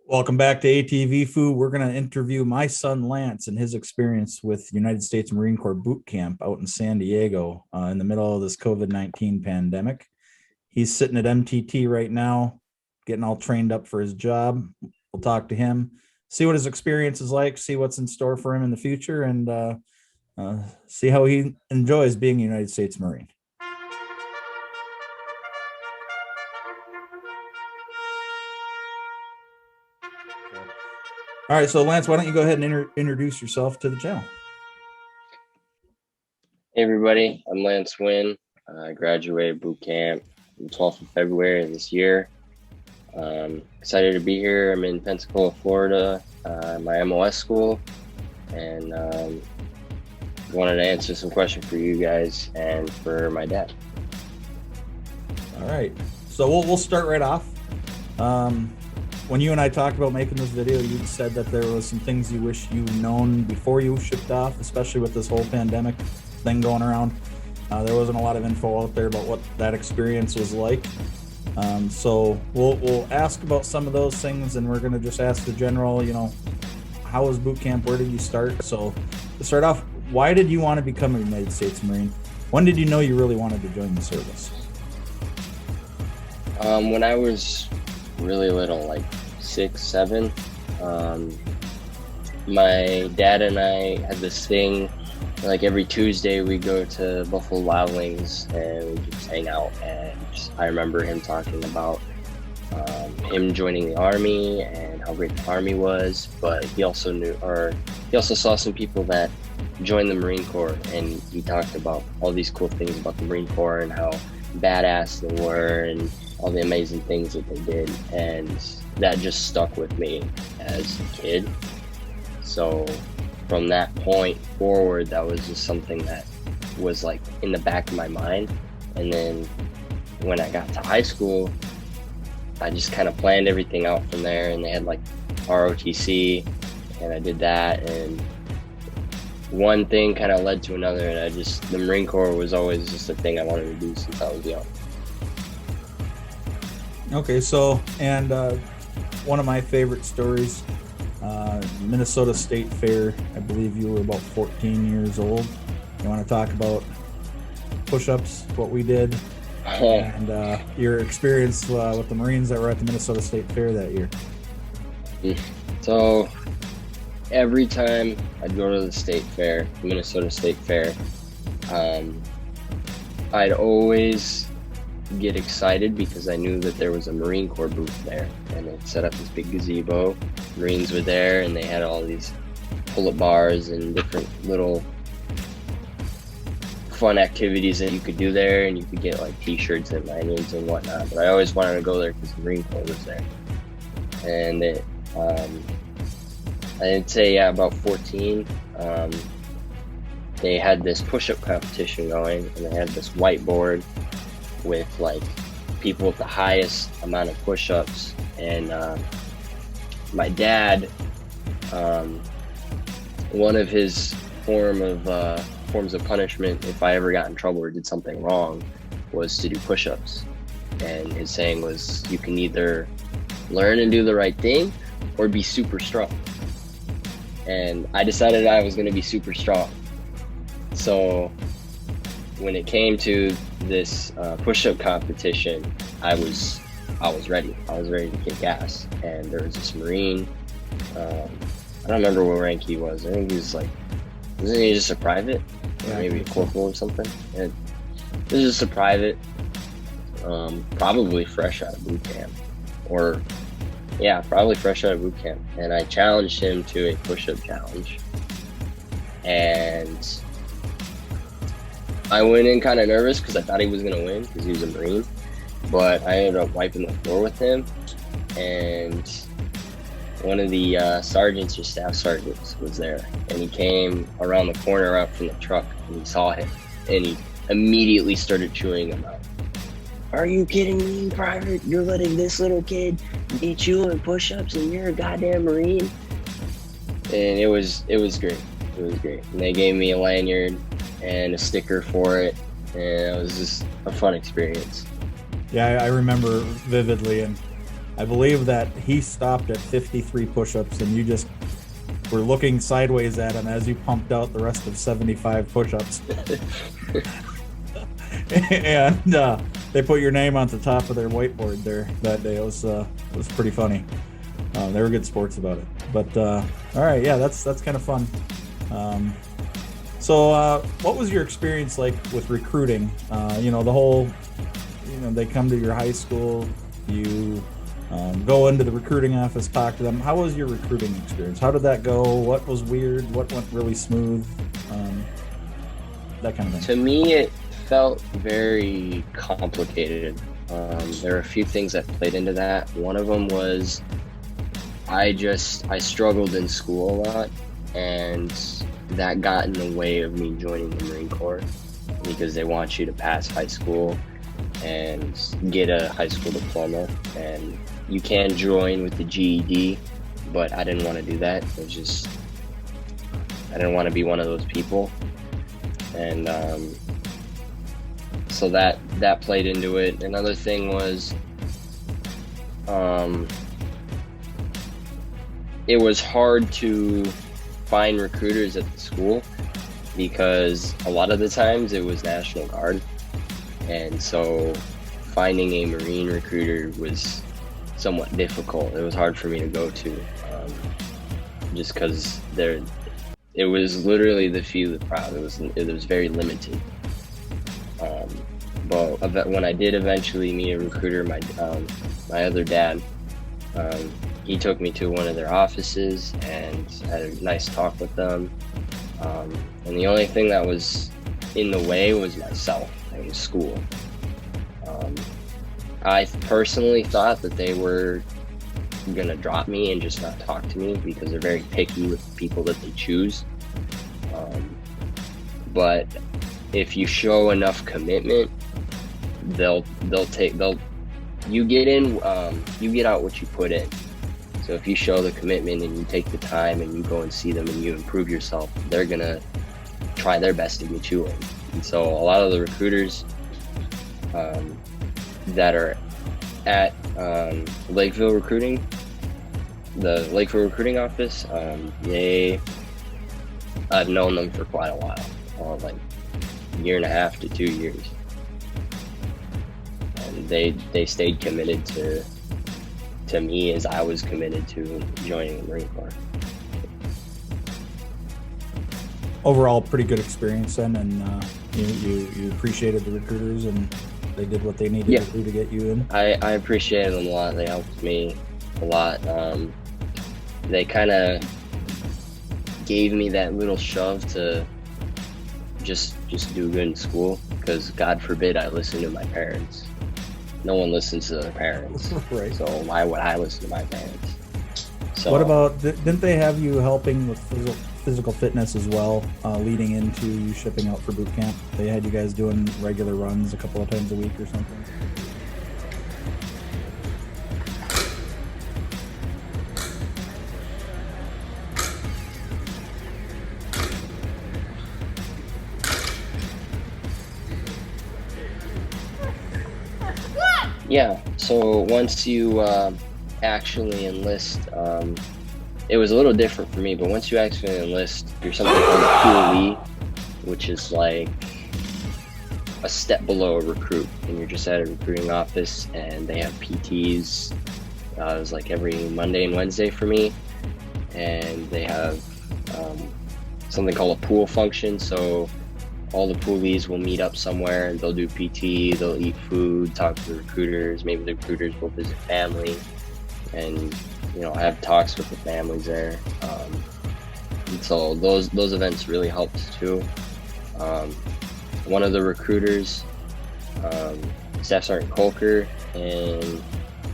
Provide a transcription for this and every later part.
Welcome back to ATV Foo. We're going to interview my son Lance and his experience with United States Marine Corps boot camp out in San Diego in the middle of this COVID-19 pandemic. He's sitting at MTT right now, getting all trained up for his job. We'll talk to him, see what his experience is like, see what's in store for him in the future, and see how he enjoys being a United States Marine. All right, so Lance, why don't you go ahead and introduce yourself to the channel? Hey everybody, I'm Lance Wynn. I graduated boot camp on the 12th of February this year. Excited to be here. I'm in Pensacola, Florida, my MOS school, and wanted to answer some questions for you guys and for my dad. All right, so we'll start right off. When you and I talked about making this video, you said that there was some things you wish you'd known before you shipped off, especially with this whole pandemic thing going around. There wasn't a lot of info out there about what that experience was like. So we'll ask about some of those things, and we're going to just ask the general, how was boot camp? Where did you start? So to start off, why did you want to become a United States Marine? When did you know you really wanted to join the service? When I was really little, like 6, 7, my dad and I had this thing. Like every Tuesday we go to Buffalo Wild Wings and we just hang out, and I remember him talking about him joining the Army and how great the Army was, but he also saw some people that joined the Marine Corps, and he talked about all these cool things about the Marine Corps and how badass they were and all the amazing things that they did, and that just stuck with me as a kid. So from that point forward, that was just something that was like in the back of my mind. And then when I got to high school, I just kind of planned everything out from there, and they had like ROTC, and I did that, and one thing kind of led to another, and the Marine Corps was always just a thing I wanted to do since I was young. Okay, so, and one of my favorite stories, Minnesota State Fair, I believe you were about 14 years old. You want to talk about push-ups, what we did, and your experience with the Marines that were at the Minnesota State Fair that year? So every time I'd go to the state fair, the Minnesota State Fair, I'd always get excited because I knew that there was a Marine Corps booth there, and it set up this big gazebo. Marines were there, and they had all these pull-up bars and different little fun activities that you could do there, and you could get like t-shirts and lanyards and whatnot. But I always wanted to go there because the Marine Corps was there. And I'd say about 14, they had this push-up competition going, and they had this whiteboard with like people with the highest amount of push-ups, and my dad, one of his forms of punishment if I ever got in trouble or did something wrong was to do push-ups. And his saying was, you can either learn and do the right thing or be super strong. And I decided I was going to be super strong. So when it came to this push-up competition, I was ready. I was ready to kick ass. And there was this Marine. I don't remember what rank he was. I think he was like, wasn't he just a private? Or maybe a corporal or something? And this is just a private, probably fresh out of boot camp. Probably fresh out of boot camp. And I challenged him to a push-up challenge. And I went in kind of nervous because I thought he was going to win because he was a Marine. But I ended up wiping the floor with him. And one of the sergeants or staff sergeants was there. And he came around the corner up from the truck, and he saw him. And he immediately started chewing him out. Are you kidding me, Private? You're letting this little kid beat you in push-ups and you're a goddamn Marine? And it was great. It was great. And they gave me a lanyard and a sticker for it, and it was just a fun experience. Yeah, I remember vividly, and I believe that he stopped at 53 push-ups, and you just were looking sideways at him as you pumped out the rest of 75 push-ups. And they put your name on the top of their whiteboard there that day. It was pretty funny. They were good sports about it. But all right, yeah, that's kind of fun. So what was your experience like with recruiting? The whole, they come to your high school, you go into the recruiting office, talk to them. How was your recruiting experience? How did that go? What was weird? What went really smooth? That kind of thing. To me, it felt very complicated. There were a few things that played into that. One of them was I struggled in school a lot, and that got in the way of me joining the Marine Corps, because they want you to pass high school and get a high school diploma, and you can join with the GED, but I didn't want to do that. I didn't want to be one of those people, and so that played into it. Another thing was it was hard to find recruiters at the school, because a lot of the times it was National Guard, and so finding a Marine recruiter was somewhat difficult. It was hard for me to go to, just because it was literally the few, the crowd. It was very limited. But when I did eventually meet a recruiter, my other dad, he took me to one of their offices and had a nice talk with them. And the only thing that was in the way was myself and school. I personally thought that they were gonna drop me and just not talk to me, because they're very picky with the people that they choose. But if you show enough commitment, you get in, you get out what you put in. So if you show the commitment and you take the time and you go and see them and you improve yourself, they're gonna try their best to get you in. And so a lot of the recruiters that are at Lakeville Recruiting, the Lakeville Recruiting office, I've known them for quite a while, like a year and a half to 2 years. And they stayed committed to me as I was committed to joining the Marine Corps. Overall, pretty good experience then, and you appreciated the recruiters, and they did what they needed to do to get you in. I appreciated them a lot. They helped me a lot. They kind of gave me that little shove to just do good in school, because God forbid I listen to my parents. No one listens to their parents. Right. So why would I listen to my parents? So what about, didn't they have you helping with physical fitness as well, leading into you shipping out for boot camp? They had you guys doing regular runs a couple of times a week or something? Yeah, so once you actually enlist, it was a little different for me, but once you actually enlist, you're something called a poolee, which is like a step below a recruit, and you're just at a recruiting office, and they have PTs. It was like every Monday and Wednesday for me, and they have something called a pool function, so all the poolies will meet up somewhere and they'll do PT, they'll eat food, talk to the recruiters, maybe the recruiters will visit family, and have talks with the families there. And so those events really helped too. One of the recruiters, Staff Sergeant Colker and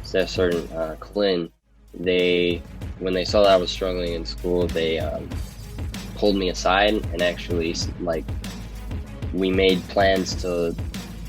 Staff Sergeant Klin, when they saw that I was struggling in school, they pulled me aside and actually we made plans to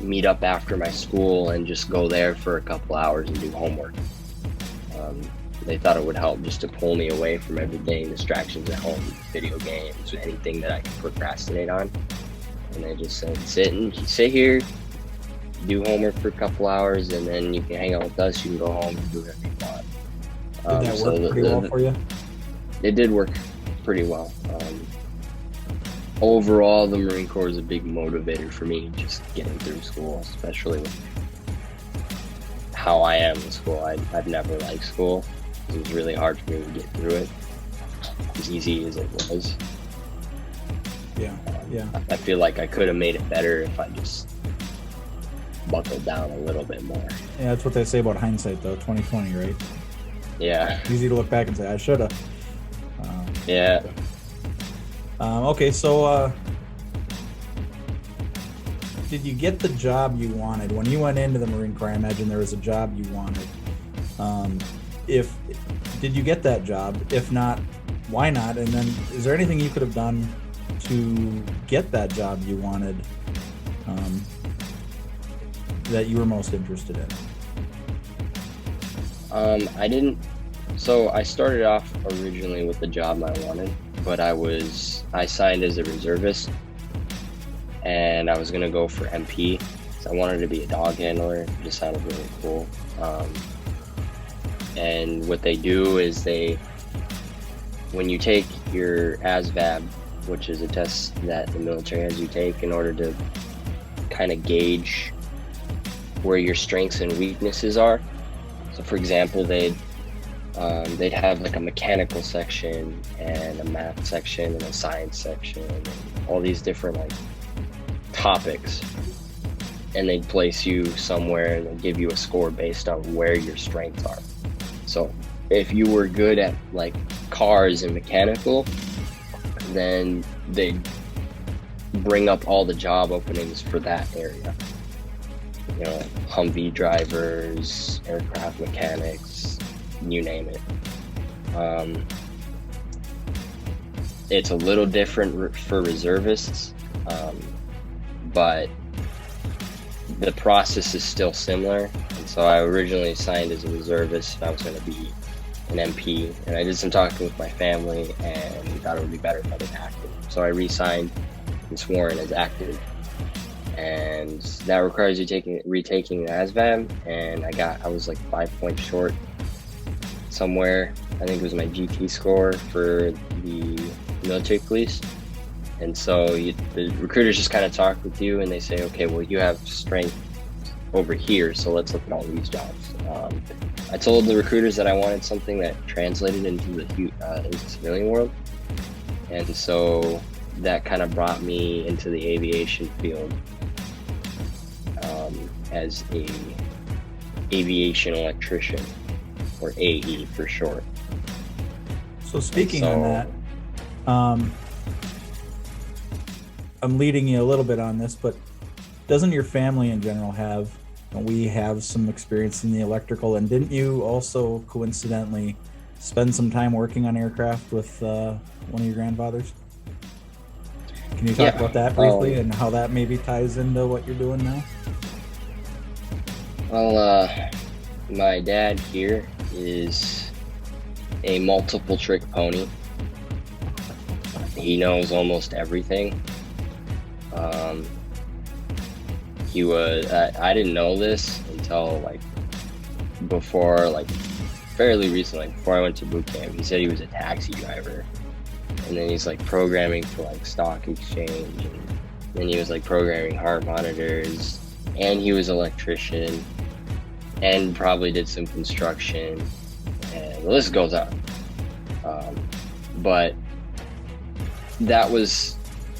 meet up after my school and just go there for a couple hours and do homework. They thought it would help just to pull me away from everyday distractions at home, video games, anything that I could procrastinate on. And they just said, sit here, do homework for a couple hours, and then you can hang out with us. You can go home and do whatever you Did that So work pretty well for you? it did work pretty well. Overall, the Marine Corps is a big motivator for me, just getting through school, especially with how I am in school. I've never liked school. It was really hard for me to get through it, as easy as it was. Yeah, yeah. I feel like I could have made it better if I just buckled down a little bit more. Yeah, that's what they say about hindsight, though. 2020, right? Yeah. Easy to look back and say, I should have. Yeah. Okay, so did you get the job you wanted when you went into the Marine Corps? I imagine there was a job you wanted. Did you get that job? If not, why not? And then, is there anything you could have done to get that job you wanted, that you were most interested in? I didn't. So I started off originally with the job I wanted, but I signed as a reservist, and I was gonna go for MP. So I wanted to be a dog handler. It just sounded really cool. And what they do is when you take your ASVAB, which is a test that the military has you take in order to kind of gauge where your strengths and weaknesses are. So for example, they'd have like a mechanical section and a math section and a science section and all these different like topics, and they'd place you somewhere and they'd give you a score based on where your strengths are. So if you were good at like cars and mechanical, then they'd bring up all the job openings for that area. You know, Humvee drivers, aircraft mechanics, you name it. It's a little different for reservists, but the process is still similar. And so I originally signed as a reservist. I was going to be an MP, and I did some talking with my family, and we thought it would be better if I did active. So I re-signed and sworn as active, and that requires you retaking the ASVAB, and I was like 5 points short somewhere. I think it was my GT score for the military police. And so the recruiters just kind of talk with you, and they say, okay, well, you have strength over here, so let's look at all these jobs. I told the recruiters that I wanted something that translated into the civilian world, and so that kind of brought me into the aviation field as a aviation electrician, or AE for short. So speaking on that, I'm leading you a little bit on this, but doesn't your family in general have some experience in the electrical? And didn't you also coincidentally spend some time working on aircraft with one of your grandfathers? Can you talk about that briefly and how that maybe ties into what you're doing now? Well, my dad here is a multiple trick pony. He knows almost everything. I didn't know this until fairly recently, before I went to boot camp. He said he was a taxi driver, and then he's like programming for like stock exchange, and then he was like programming heart monitors, and he was an electrician, and probably did some construction, and the list goes on. But that was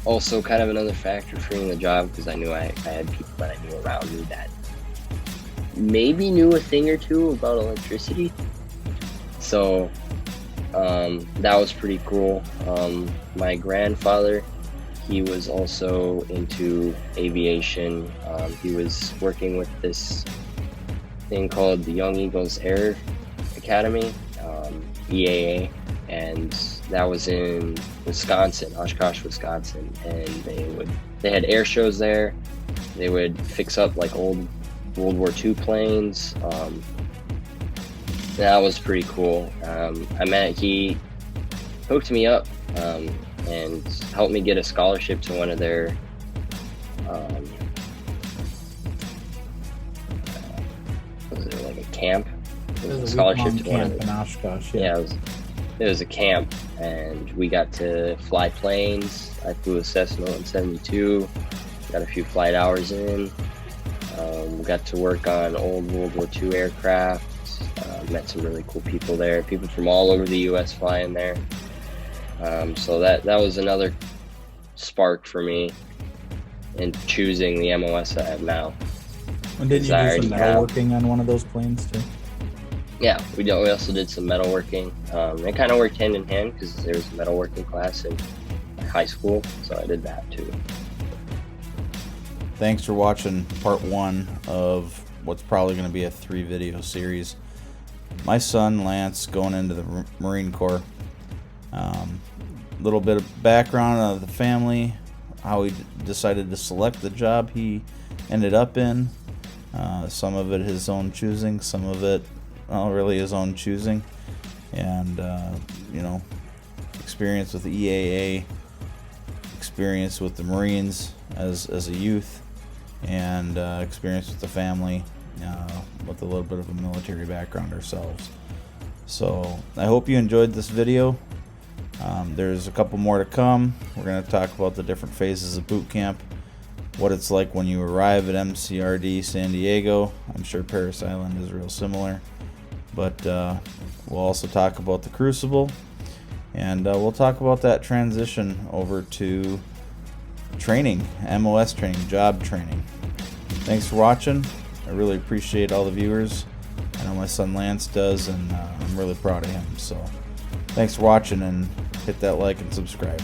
also kind of another factor for me in the job, because I knew I had people that I knew around me that maybe knew a thing or two about electricity. So that was pretty cool. My grandfather, he was also into aviation. He was working with this thing called the Young Eagles Air Academy, EAA, and that was in Wisconsin, Oshkosh, Wisconsin, and they had air shows there. They would fix up like old World War II planes. That was pretty cool. He hooked me up and helped me get a scholarship to one of their was it like a camp It There's was a a scholarship week-long to one of camp the, in Oshkosh. yeah, it was a camp, and we got to fly planes. I flew a Cessna 172, got a few flight hours in. Got to work on old World War II aircraft. Met some really cool people there. People from all over the U.S. flying there. So that was another spark for me in choosing the MOS I have now. And didn't you I do already some have- metalworking on one of those planes too? Yeah, we also did some metalworking. It kind of worked hand in hand because there was a metalworking class in high school, so I did that too. Thanks for watching part 1 of what's probably going to be a 3-video series. My son Lance going into the Marine Corps. Little bit of background of the family, how he decided to select the job he ended up in. Some of it his own choosing, some of it really his own choosing, and experience with the EAA, experience with the Marines as a youth, and experience with the family, with a little bit of a military background ourselves. So I hope you enjoyed this video. There's a couple more to come. We're going to talk about the different phases of boot camp, what it's like when you arrive at MCRD San Diego. I'm sure Paris Island is real similar, but we'll also talk about the Crucible, and we'll talk about that transition over to training, MOS training, job training. Thanks for watching. I really appreciate all the viewers. I know my son Lance does, and I'm really proud of him. So thanks for watching, and hit that like and subscribe.